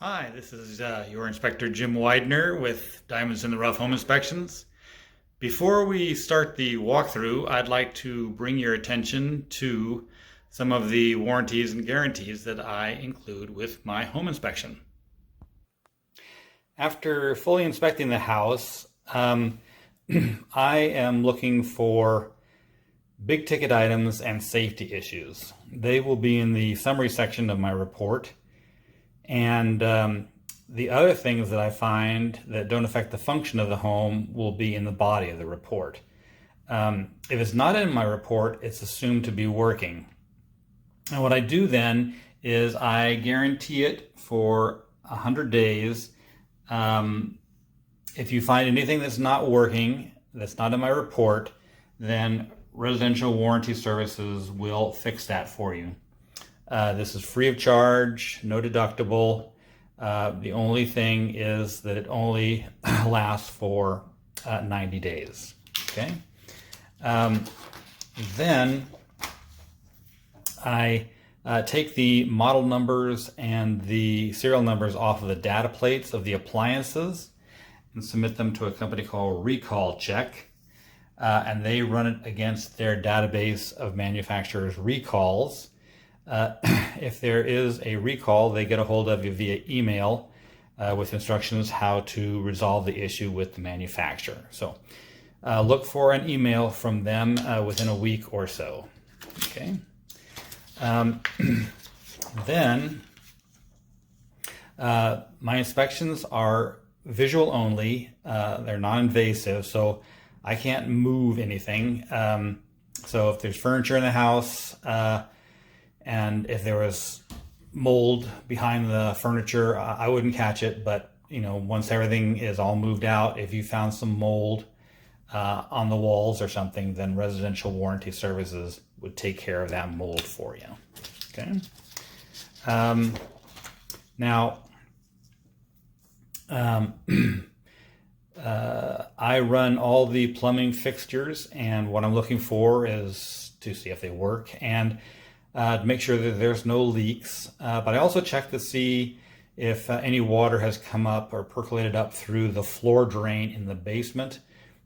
Hi, this is your Inspector Jim Widener with Diamonds in the Rough Home Inspections. Before we start the walkthrough, I'd like to bring your attention to some of the warranties and guarantees that I include with my home inspection. After fully inspecting the house, I am looking for big ticket items and safety issues. They will be in the summary section of my report. And the other things that I find that don't affect the function of the home will be in the body of the report. If it's not in my report, it's assumed to be working. And what I do then is I guarantee it for 100 days. If you find anything that's not working, that's not in my report, then Residential Warranty Services will fix that for you. This is free of charge, no deductible. The only thing is that it only lasts for 90 days. Okay. Then I take the model numbers and the serial numbers off of the data plates of the appliances and submit them to a company called Recall Check. And they run it against their database of manufacturers' recalls. If there is a recall, they get a hold of you via email with instructions how to resolve the issue with the manufacturer. So look for an email from them within a week or so. Okay. Then my inspections are visual only. They're non-invasive, so I can't move anything. So if there's furniture in the house, and if there was mold behind the furniture, I wouldn't catch it. But once everything is all moved out, if you found some mold on the walls or something, then Residential Warranty Services would take care of that mold for you. Okay. Now, I run all the plumbing fixtures, and what I'm looking for is to see if they work and to make sure that there's no leaks. But I also check to see if any water has come up or percolated up through the floor drain in the basement.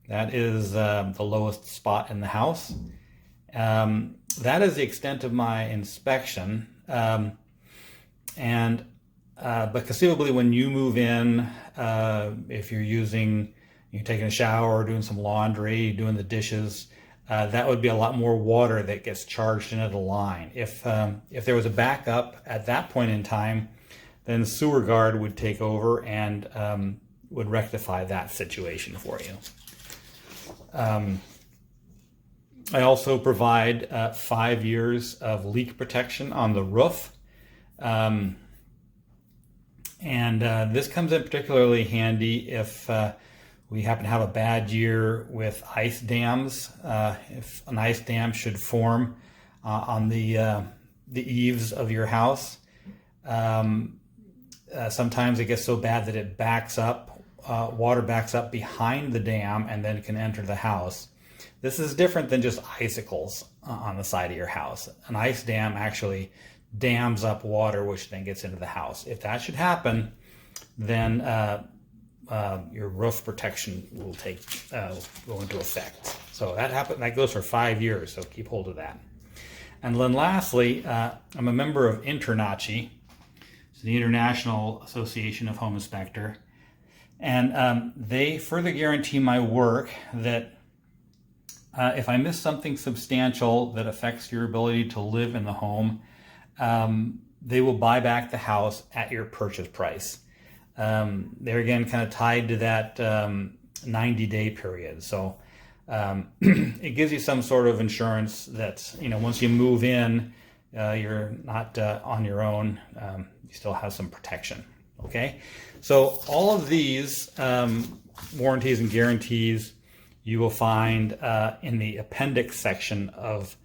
That is the lowest spot in the house. That is the extent of my inspection. But conceivably, when you move in, if you're taking a shower, doing some laundry, doing the dishes, that would be a lot more water that gets charged into the line. If there was a backup at that point in time, then Sewer Guard would take over and would rectify that situation for you. I also provide 5 years of leak protection on the roof. This comes in particularly handy if we happen to have a bad year with ice dams. If an ice dam should form on the eaves of your house, sometimes it gets so bad that it backs up, water backs up behind the dam and then can enter the house. This is different than just icicles on the side of your house. An ice dam actually dams up water, which then gets into the house. If that should happen, then your roof protection will go into effect. So that goes for 5 years, so keep hold of that. And then lastly, I'm a member of INTERNACHI. It's the International Association of Home Inspector. And they further guarantee my work that if I miss something substantial that affects your ability to live in the home, they will buy back the house at your purchase price. They're again kind of tied to that 90-day period. So it gives you some sort of insurance that, once you move in, you're not on your own. You still have some protection. Okay. So all of these warranties and guarantees you will find in the appendix section of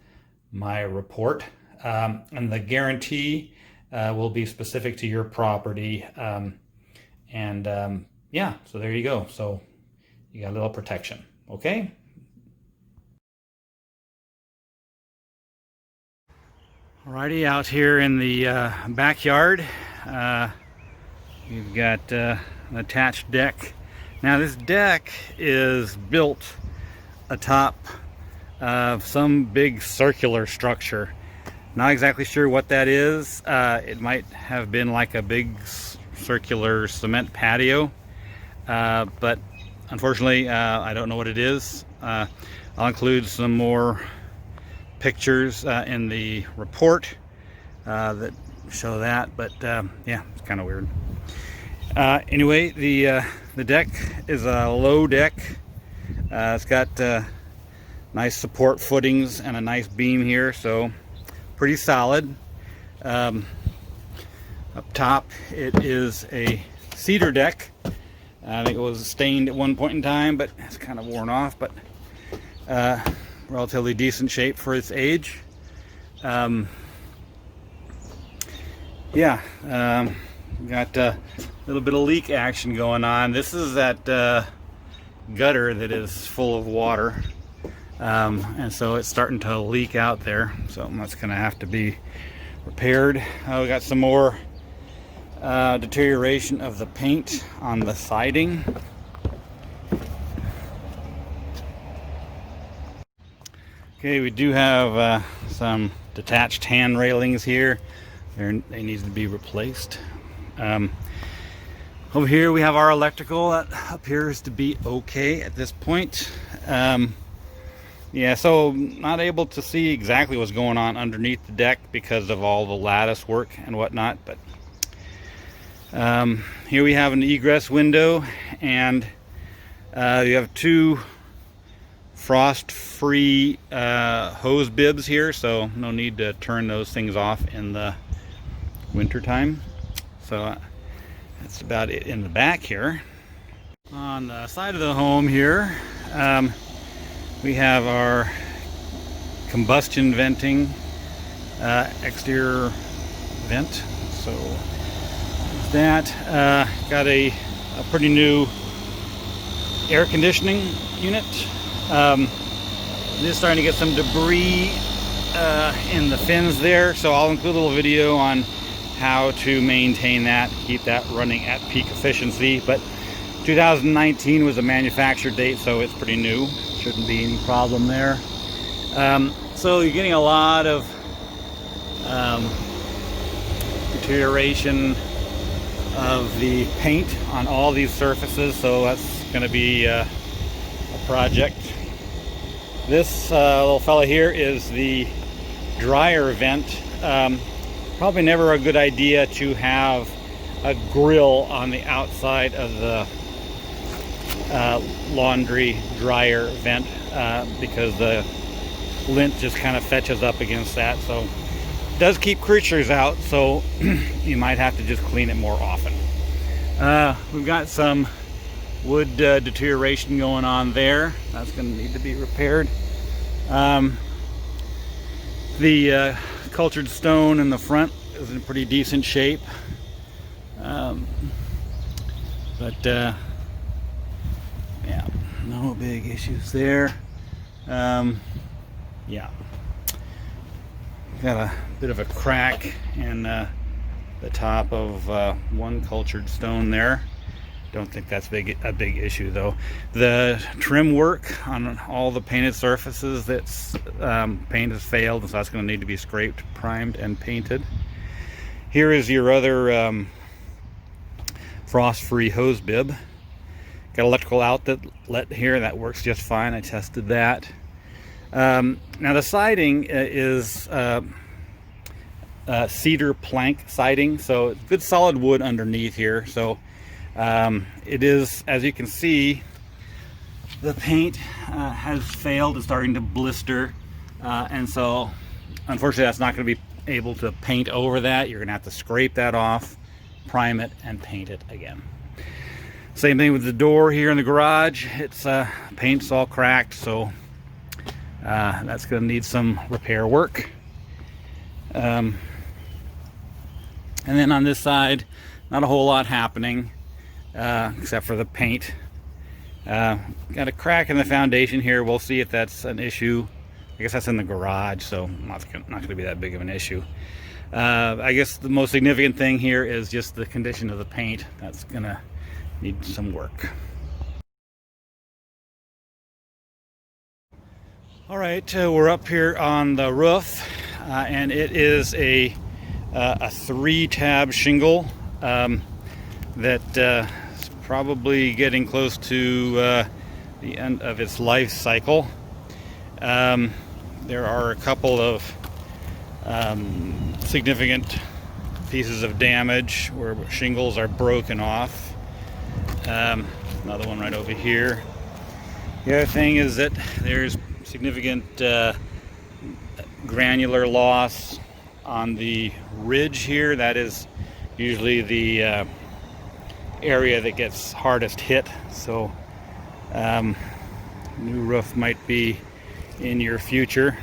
my report. And the guarantee will be specific to your property. Yeah, so there you go. So you got a little protection. Okay. Alrighty, out here in the backyard, You've got an attached deck. Now this deck is built atop of some big circular structure. Not exactly sure what that is. It might have been like a big circular cement patio, but unfortunately I don't know what it is. I'll include some more pictures in the report that show that, but yeah, it's kind of weird. Anyway, the deck is a low deck. It's got nice support footings and a nice beam here, so pretty solid. Up top it is a cedar deck. I think it was stained at one point in time, but it's kind of worn off, but relatively decent shape for its age. Yeah, got a little bit of leak action going on. This is that gutter that is full of water, and so it's starting to leak out there, so that's gonna have to be repaired. We got some more deterioration of the paint on the siding. Okay, we do have some detached hand railings here. They need to be replaced. Over here we have our electrical. That appears to be okay at this point. Yeah, so not able to see exactly what's going on underneath the deck because of all the lattice work and whatnot, but here we have an egress window, and you have two frost-free hose bibs here, so no need to turn those things off in the winter time. So that's about it in the back here. On the side of the home here, we have our combustion venting exterior vent. So that got a pretty new air conditioning unit. It is starting to get some debris in the fins there, so I'll include a little video on how to maintain that, keep that running at peak efficiency. But 2019 was a manufacture date, so it's pretty new. Shouldn't be any problem there. So you're getting a lot of deterioration of the paint on all these surfaces, so that's going to be a project. This little fella here is the dryer vent. Probably never a good idea to have a grill on the outside of the laundry dryer vent because the lint just kind of fetches up against that. So it does keep creatures out, so you might have to just clean it more often. We've got some wood deterioration going on there. That's going to need to be repaired. The cultured stone in the front is in pretty decent shape, but yeah, no big issues there. Yeah, got a bit of a crack in the top of one cultured stone there. Don't think that's a big issue though. The trim work on all the painted surfaces, that's paint has failed, so that's going to need to be scraped, primed, and painted. Here is your other frost-free hose bib. Got electrical outlet here, that works just fine. I tested that. Now the siding is cedar plank siding, so good solid wood underneath here. So it is, as you can see, the paint has failed. It's starting to blister, and so unfortunately that's not going to be able to paint over that. You're going to have to scrape that off, prime it, and paint it again. Same thing with the door here in the garage. It's paint's all cracked, so that's going to need some repair work. And then on this side, not a whole lot happening except for the paint. Got a crack in the foundation here. We'll see if that's an issue. I guess that's in the garage, so not going to be that big of an issue. I guess the most significant thing here is just the condition of the paint. That's gonna need some work. All right, we're up here on the roof, and it is a 3-tab shingle that is probably getting close to the end of its life cycle. There are a couple of significant pieces of damage where shingles are broken off. Another one right over here. The other thing is that there's significant granular loss on the ridge here. That is usually the area that gets hardest hit. So new roof might be in your future.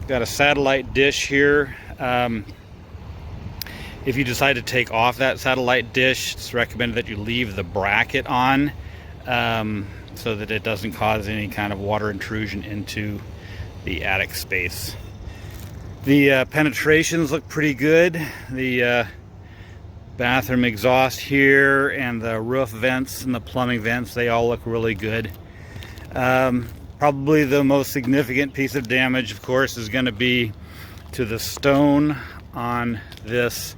Got a satellite dish here. If you decide to take off that satellite dish, it's recommended that you leave the bracket on so that it doesn't cause any kind of water intrusion into the attic space. The penetrations look pretty good. The bathroom exhaust here and the roof vents and the plumbing vents, they all look really good. Probably the most significant piece of damage, of course, is going to be to the stone on this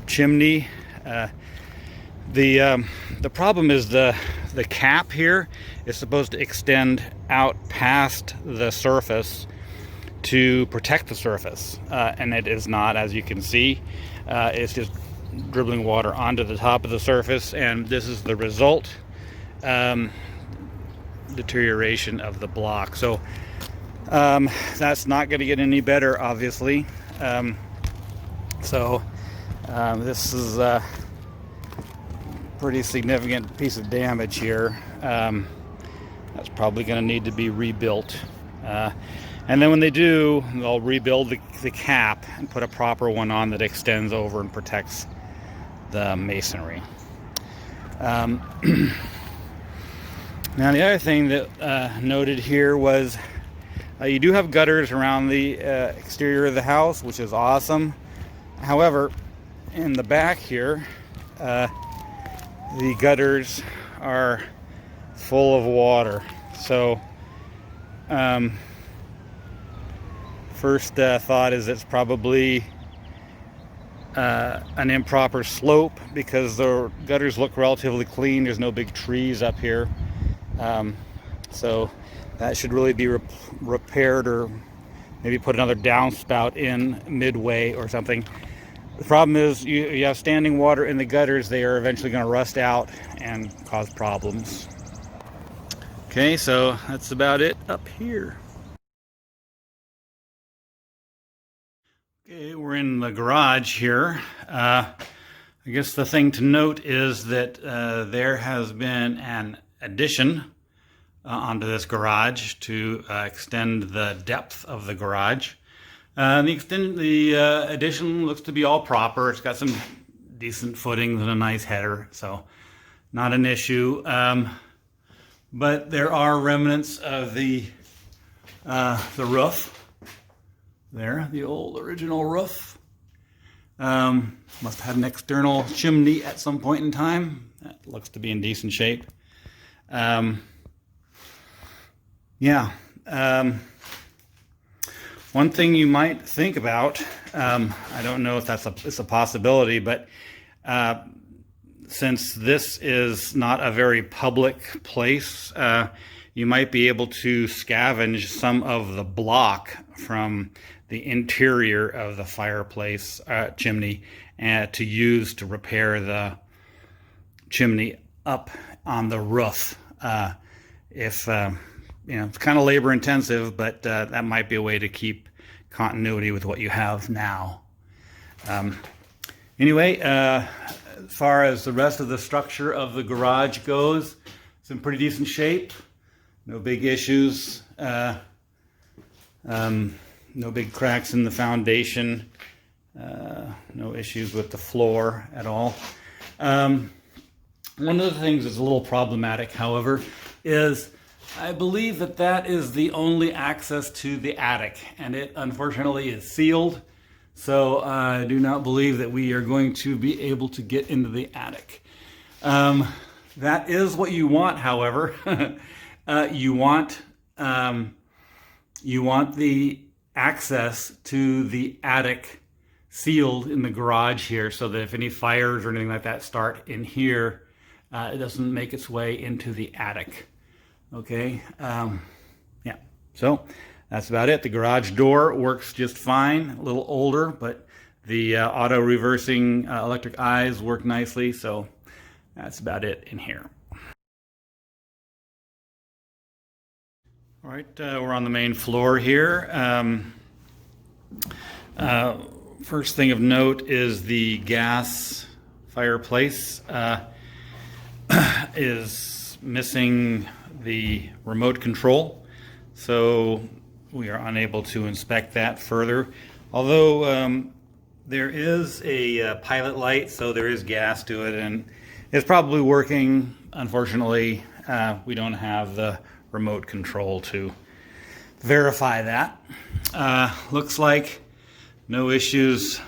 chimney. The problem is the cap here is supposed to extend out past the surface to protect the surface, and it is not, as you can see. It's just dribbling water onto the top of the surface, and this is the result. Deterioration of the block. So that's not going to get any better, obviously. This is a pretty significant piece of damage here. That's probably going to need to be rebuilt. And then when they do, they'll rebuild the cap and put a proper one on that extends over and protects the masonry. Now the other thing that noted here was you do have gutters around the exterior of the house, which is awesome. However, in the back here, the gutters are full of water. So first thought is it's probably an improper slope, because the gutters look relatively clean. There's no big trees up here. So that should really be repaired, or maybe put another downspout in midway or something. The problem is you have standing water in the gutters. They are eventually going to rust out and cause problems. Okay, so that's about it up here. Okay, we're in the garage here. I guess the thing to note is that there has been an addition onto this garage to extend the depth of the garage. The addition looks to be all proper. It's got some decent footings and a nice header, so not an issue. But there are remnants of the roof. There, the old original roof. Must have had an external chimney at some point in time. That looks to be in decent shape. One thing you might think about, I don't know if it's a possibility, but since this is not a very public place, you might be able to scavenge some of the block from the interior of the fireplace chimney to use to repair the chimney up on the roof. It's kind of labor intensive, but that might be a way to keep continuity with what you have now. Anyway, as far as the rest of the structure of the garage goes, it's in pretty decent shape. No big issues. No big cracks in the foundation. No issues with the floor at all. One of the things that's a little problematic, however, is I believe that is the only access to the attic, and it unfortunately is sealed. So I do not believe that we are going to be able to get into the attic. That is what you want, however. You want the access to the attic sealed in the garage here, so that if any fires or anything like that start in here, it doesn't make its way into the attic. Okay, yeah, so that's about it. The garage door works just fine, a little older, but the auto reversing electric eyes work nicely, so that's about it in here. All right, we're on the main floor here. First thing of note is the gas fireplace is missing the remote control, so we are unable to inspect that further. Although there is a pilot light, so there is gas to it, and it's probably working. Unfortunately, we don't have the remote control to verify that. Looks like no issues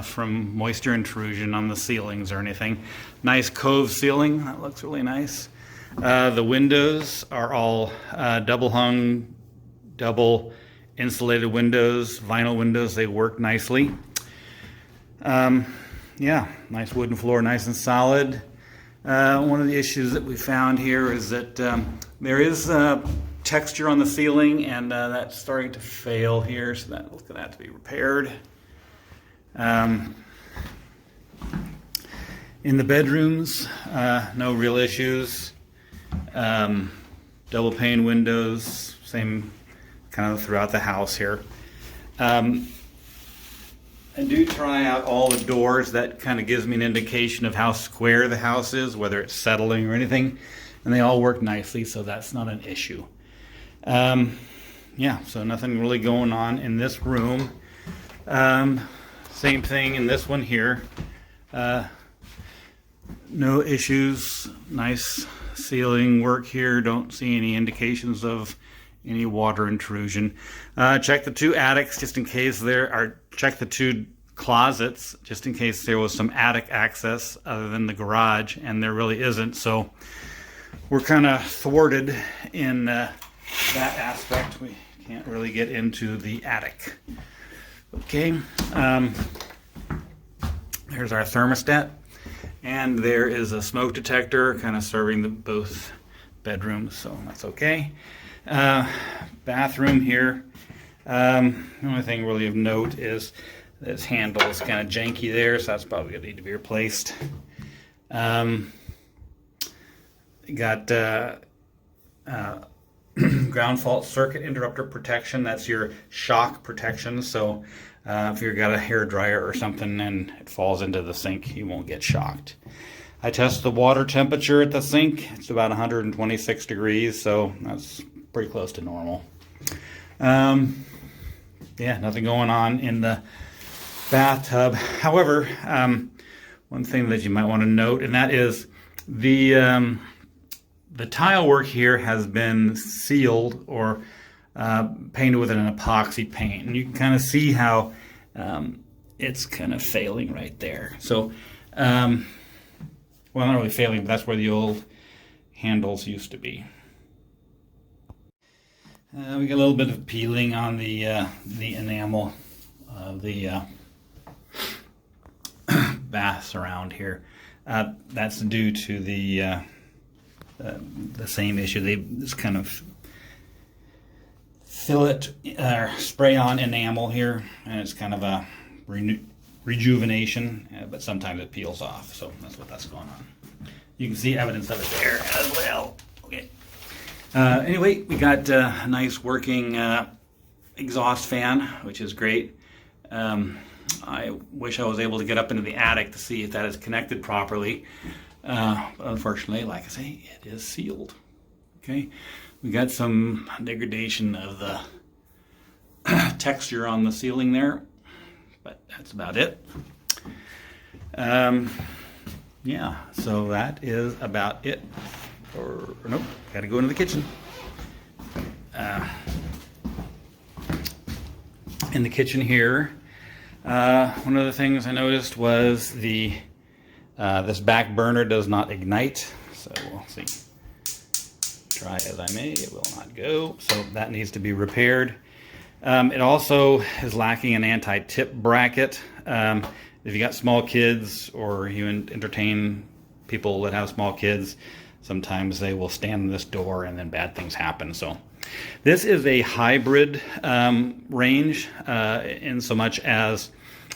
from moisture intrusion on the ceilings or anything. Nice cove ceiling, that looks really nice. The windows are all double hung, double insulated windows, vinyl windows. They work nicely. Yeah, nice wooden floor, nice and solid. One of the issues that we found here is that there is texture on the ceiling, and that's starting to fail here, so that's going to have to be repaired. In the bedrooms, no real issues. Double pane windows, same kind of throughout the house here. I do try out all the doors. That kind of gives me an indication of how square the house is, whether it's settling or anything, and they all work nicely, so that's not an issue. Yeah, so nothing really going on in this room. Same thing in this one here. No issues. Nice ceiling work here. Don't see any indications of any water intrusion. Check the two attics just in case there are. Check the two closets just in case there was some attic access other than the garage, and there really isn't. So we're kind of thwarted in that aspect. We can't really get into the attic. Okay. There's our thermostat, and there is a smoke detector kind of serving both bedrooms, so that's okay. Bathroom here. The only thing really of note is this handle is kind of janky there, so that's probably going to need to be replaced. Got ground fault circuit interrupter protection. That's your shock protection, so if you've got a hair dryer or something and it falls into the sink, you won't get shocked. I test the water temperature at the sink. It's about 126 degrees, so that's pretty close to normal. Yeah, nothing going on in the bathtub. However, one thing that you might want to note, and that is the tile work here has been sealed or painted with an epoxy paint, and you can kind of see how it's kind of failing right there. So, well, not really failing, but that's where the old handles used to be. We got a little bit of peeling on the enamel of the baths around here. That's due to the same issue. They just kind of spray on enamel here, and it's kind of a rejuvenation, but sometimes it peels off. So that's what that's going on. You can see evidence of it there as well. Okay. Anyway, we got a nice working exhaust fan, which is great. I wish I was able to get up into the attic to see if that is connected properly. But unfortunately, like I say, it is sealed. Okay, we got some degradation of the texture on the ceiling there, but that's about it. Yeah, so that is about it. Or nope, gotta go into the kitchen. In the kitchen here, One of the things I noticed was the this back burner does not ignite, so we'll see. Try as I may, it will not go, so that needs to be repaired. It also is lacking an anti-tip bracket. If you got small kids or you entertain people that have small kids, sometimes they will stand in this door and then bad things happen. So this is a hybrid range in so much as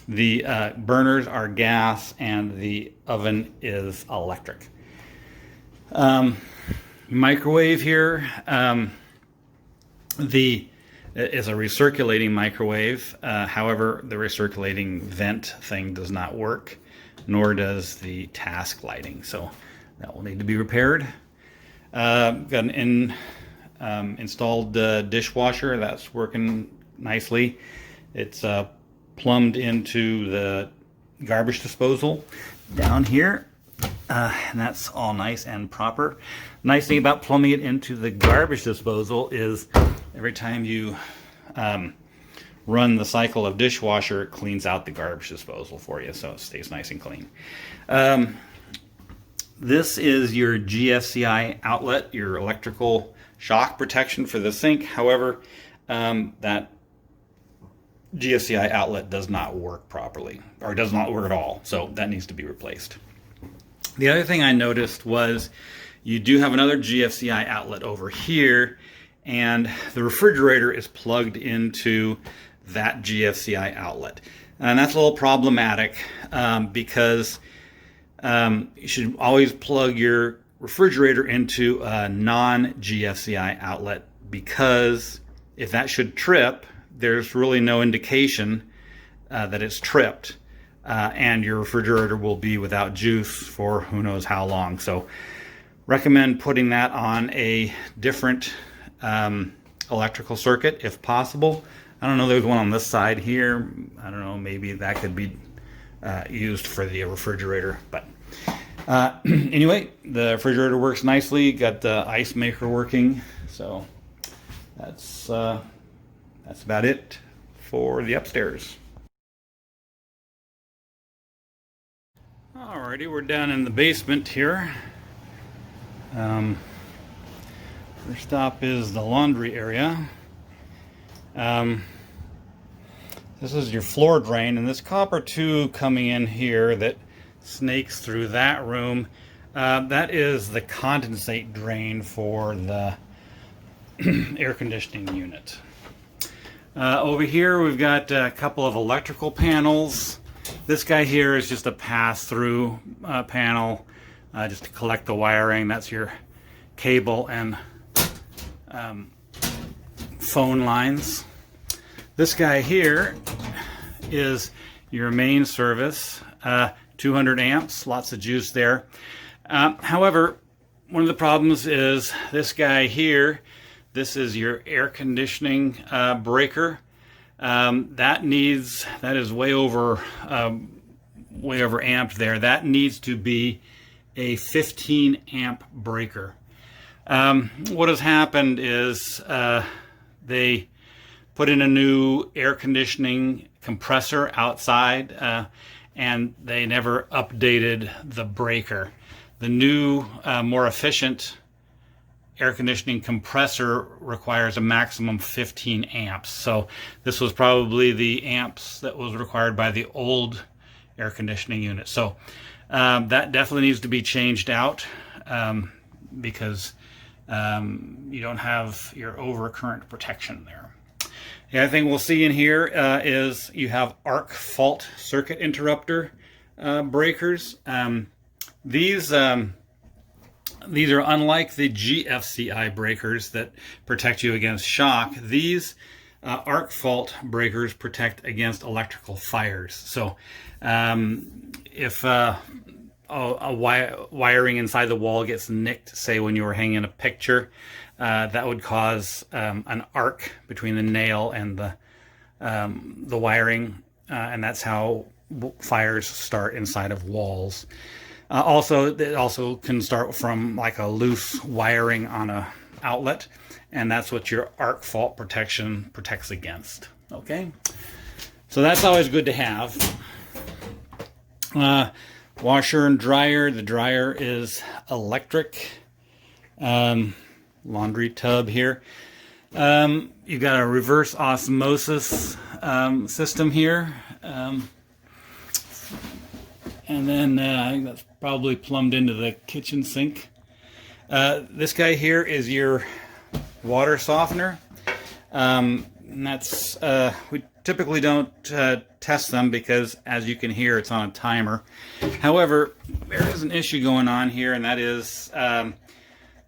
the burners are gas and the oven is electric. Microwave here is a recirculating microwave. However, the recirculating vent thing does not work, nor does the task lighting. So that will need to be repaired. Got an installed dishwasher that's working nicely. It's plumbed into the garbage disposal down here. And that's all nice and proper. Nice thing about plumbing it into the garbage disposal is every time you run the cycle of dishwasher, it cleans out the garbage disposal for you, so it stays nice and clean. This is your GFCI outlet, your electrical shock protection for the sink. However, that GFCI outlet does not work properly, or does not work at all, so that needs to be replaced. The other thing I noticed was you do have another GFCI outlet over here, and the refrigerator is plugged into that GFCI outlet. And that's a little problematic because you should always plug your refrigerator into a non-GFCI outlet, because if that should trip, there's really no indication that it's tripped. And your refrigerator will be without juice for who knows how long. So recommend putting that on a different electrical circuit if possible. I don't know, there's one on this side here. I don't know, maybe that could be used for the refrigerator. But anyway, the refrigerator works nicely. Got the ice maker working. So that's about it for the upstairs. Alrighty, we're down in the basement here. First stop is the laundry area. This is your floor drain, and this copper tube coming in here that snakes through that room, that is the condensate drain for the air conditioning unit. Over here we've got a couple of electrical panels. This guy here is just a pass-through panel, just to collect the wiring. That's your cable and phone lines. This guy here is your main service, 200 amps, lots of juice there. However, one of the problems is this guy here. This is your air conditioning breaker. That is way over amped there. That needs to be a 15 amp breaker. What has happened is they put in a new air conditioning compressor outside, and they never updated the breaker. The new, more efficient air conditioning compressor requires a maximum 15 amps. So this was probably the amps that was required by the old air conditioning unit. So that definitely needs to be changed out because you don't have your overcurrent protection there. The other thing we'll see in here is you have arc fault circuit interrupter breakers. These are unlike the GFCI breakers that protect you against shock. These arc fault breakers protect against electrical fires. So if wiring inside the wall gets nicked, say when you were hanging a picture, that would cause an arc between the nail and the wiring, and that's how fires start inside of walls. It also can start from like a loose wiring on a outlet, and that's what your arc fault protection protects against. Okay, So that's always good to have. Washer and dryer. The dryer is electric. Laundry tub here. You've got a reverse osmosis system here. And then I think that's probably plumbed into the kitchen sink. This guy here is your water softener. And that's we typically don't test them because, as you can hear, it's on a timer. However, there is an issue going on here, and that is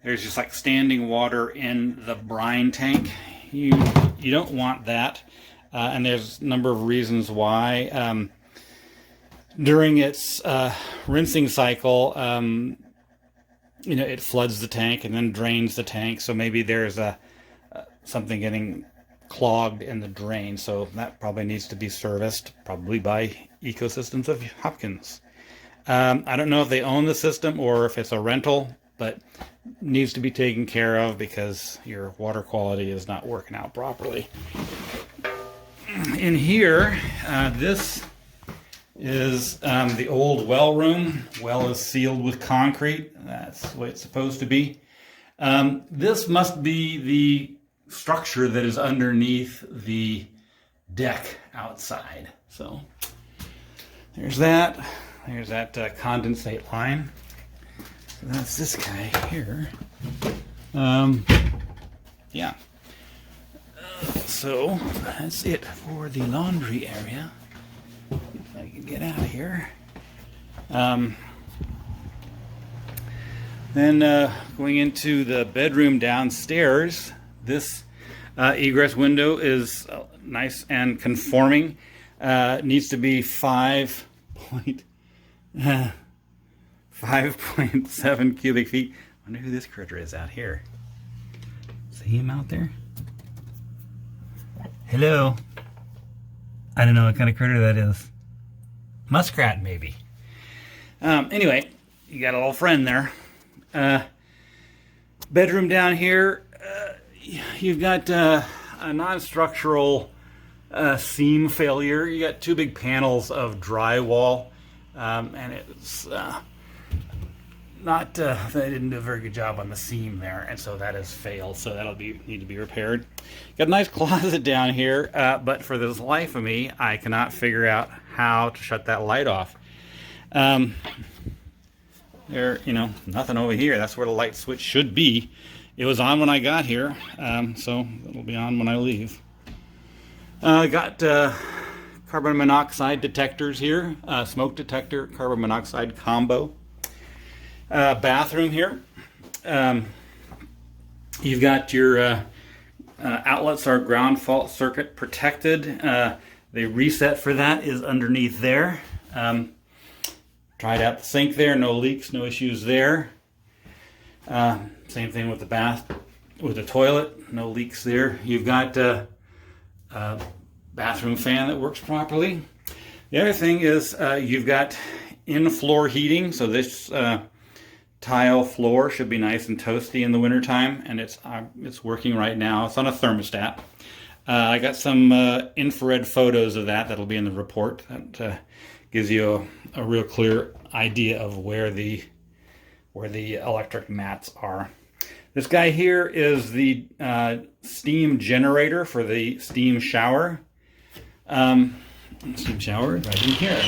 there's just like standing water in the brine tank. You don't want that, and there's a number of reasons why. During its rinsing cycle, it floods the tank and then drains the tank. So maybe there's something getting clogged in the drain. So that probably needs to be serviced, probably by Ecosystems of Hopkins. I don't know if they own the system or if it's a rental, but needs to be taken care of because your water quality is not working out properly. In here, this is the old well room. Well is sealed with concrete. That's the way it's supposed to be. This must be the structure that is underneath the deck outside. So there's that. There's that condensate line. So that's this guy here. Yeah. So that's it for the laundry area. If I can get out of here. Then going into the bedroom downstairs, this egress window is nice and conforming. Needs to be 5.7 cubic feet. I wonder who this critter is out here. See him out there? Hello. I don't know what kind of critter that is. Muskrat, maybe. Anyway, you got a little friend there. Bedroom down here, you've got a non-structural seam failure. You got two big panels of drywall, and it's not. They didn't do a very good job on the seam there, and so that has failed. So that'll need to be repaired. Got a nice closet down here, but for the life of me, I cannot figure out how to shut that light off. Nothing over here. That's where the light switch should be. It was on when I got here, so it'll be on when I leave. Got carbon monoxide detectors here, smoke detector, carbon monoxide combo. Bathroom here. You've got your outlets are ground fault circuit protected. The reset for that is underneath there. Tried out the sink there, no leaks, no issues there. Same thing with the toilet, no leaks there. You've got a bathroom fan that works properly. The other thing is you've got in-floor heating, so this tile floor should be nice and toasty in the wintertime, and it's working right now. It's on a thermostat. I got some infrared photos of that. That'll be in the report. That gives you a real clear idea of where the electric mats are. This guy here is the steam generator for the steam shower. Steam shower right in here.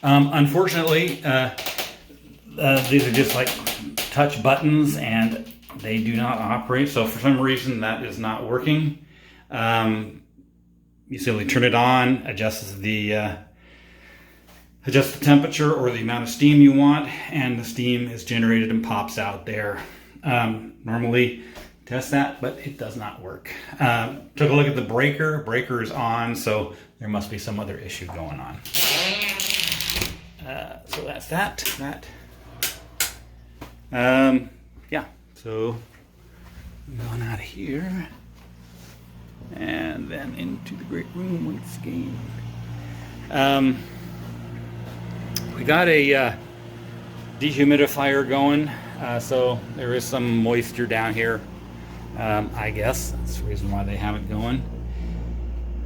Unfortunately, these are just like touch buttons and they do not operate. So for some reason that is not working. You simply turn it on, adjust the temperature or the amount of steam you want, and the steam is generated and pops out there. Normally test that, but it does not work. Took a look at the breaker. Breaker is on, so there must be some other issue going on. So that's that. Yeah, so going out of here and then into the great room once again. We got a dehumidifier going, so there is some moisture down here. I guess that's the reason why they have it going.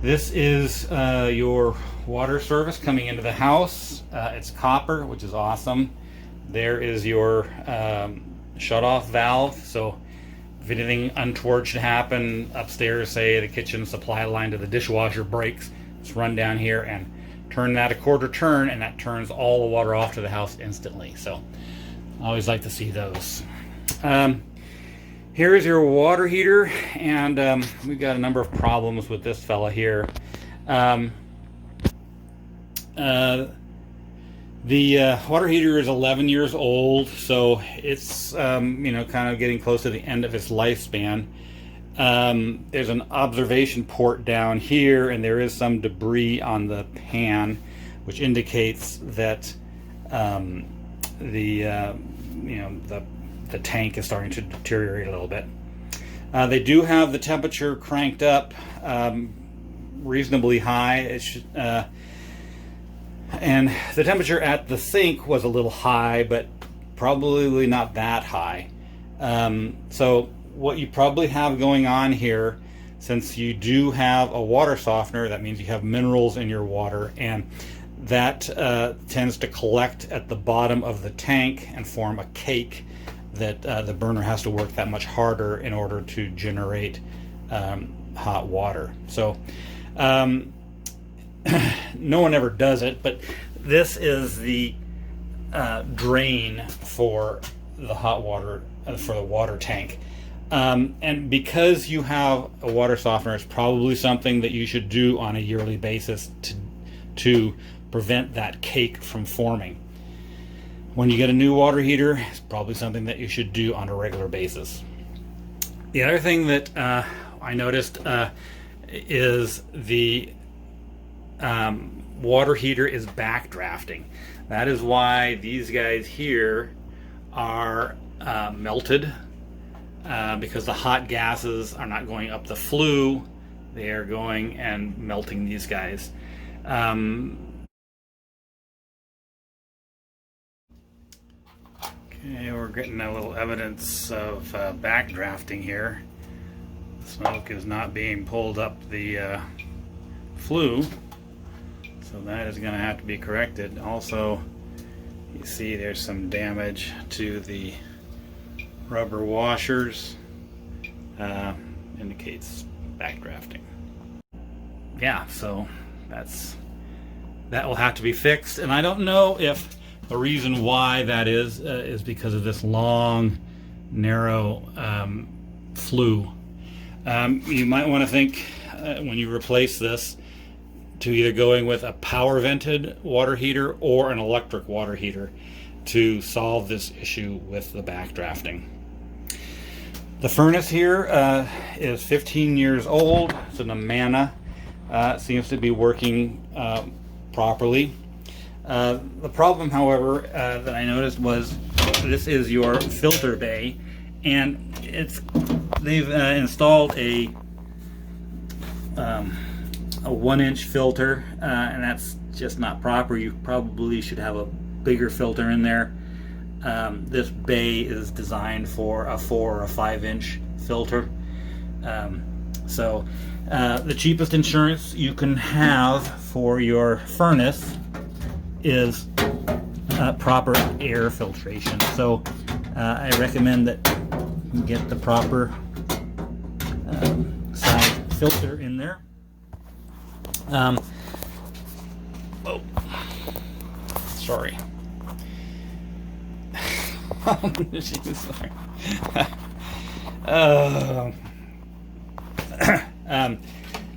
This is your water service coming into the house. It's copper, which is awesome. There is your shut-off valve. So if anything untoward should happen upstairs, say the kitchen supply line to the dishwasher breaks, just run down here and turn that a quarter turn, and that turns all the water off to the house instantly. So I always like to see those. Here is your water heater, and we've got a number of problems with this fella here. The water heater is 11 years old, so it's you know, kind of getting close to the end of its lifespan. There's an observation port down here, and there is some debris on the pan, which indicates that the tank is starting to deteriorate a little bit. They do have the temperature cranked up reasonably high. It should, and the temperature at the sink was a little high, but probably not that high. So what you probably have going on here, since you do have a water softener, that means you have minerals in your water, and that tends to collect at the bottom of the tank and form a cake that the burner has to work that much harder in order to generate hot water. So no one ever does it, but this is the drain for the hot water, for the water tank. And because you have a water softener, it's probably something that you should do on a yearly basis to prevent that cake from forming. When you get a new water heater, it's probably something that you should do on a regular basis. The other thing that I noticed is the water heater is backdrafting. That is why these guys here are melted, because the hot gases are not going up the flue, they are going and melting these guys. Okay, we're getting a little evidence of backdrafting here. Smoke is not being pulled up the flue, so that is going to have to be corrected. Also, you see there's some damage to the rubber washers, indicates backdrafting. Yeah, so that will have to be fixed, and I don't know if the reason why that is because of this long, narrow flue. You might want to think when you replace this to either going with a power vented water heater or an electric water heater to solve this issue with the backdrafting. The furnace here is 15 years old. It's an Amana. It seems to be working properly. The problem, however, that I noticed was this is your filter bay, and they've installed a 1-inch filter, and that's just not proper. You probably should have a bigger filter in there. This bay is designed for a 4 or a 5-inch filter. So the cheapest insurance you can have for your furnace is proper air filtration. So I recommend that you get the proper size filter in there. Oh, sorry.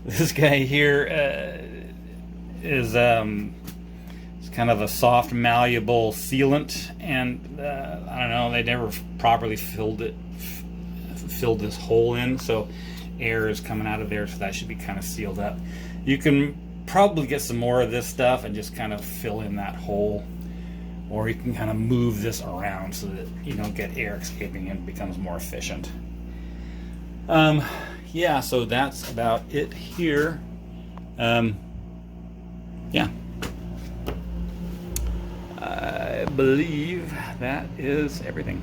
This guy here is kind of a soft, malleable sealant, and I don't know, they never properly filled this hole in, so air is coming out of there, so that should be kind of sealed up. You can probably get some more of this stuff and just kind of fill in that hole, or you can kind of move this around so that you don't get air escaping and it becomes more efficient. Yeah, so that's about it here. Yeah. I believe that is everything.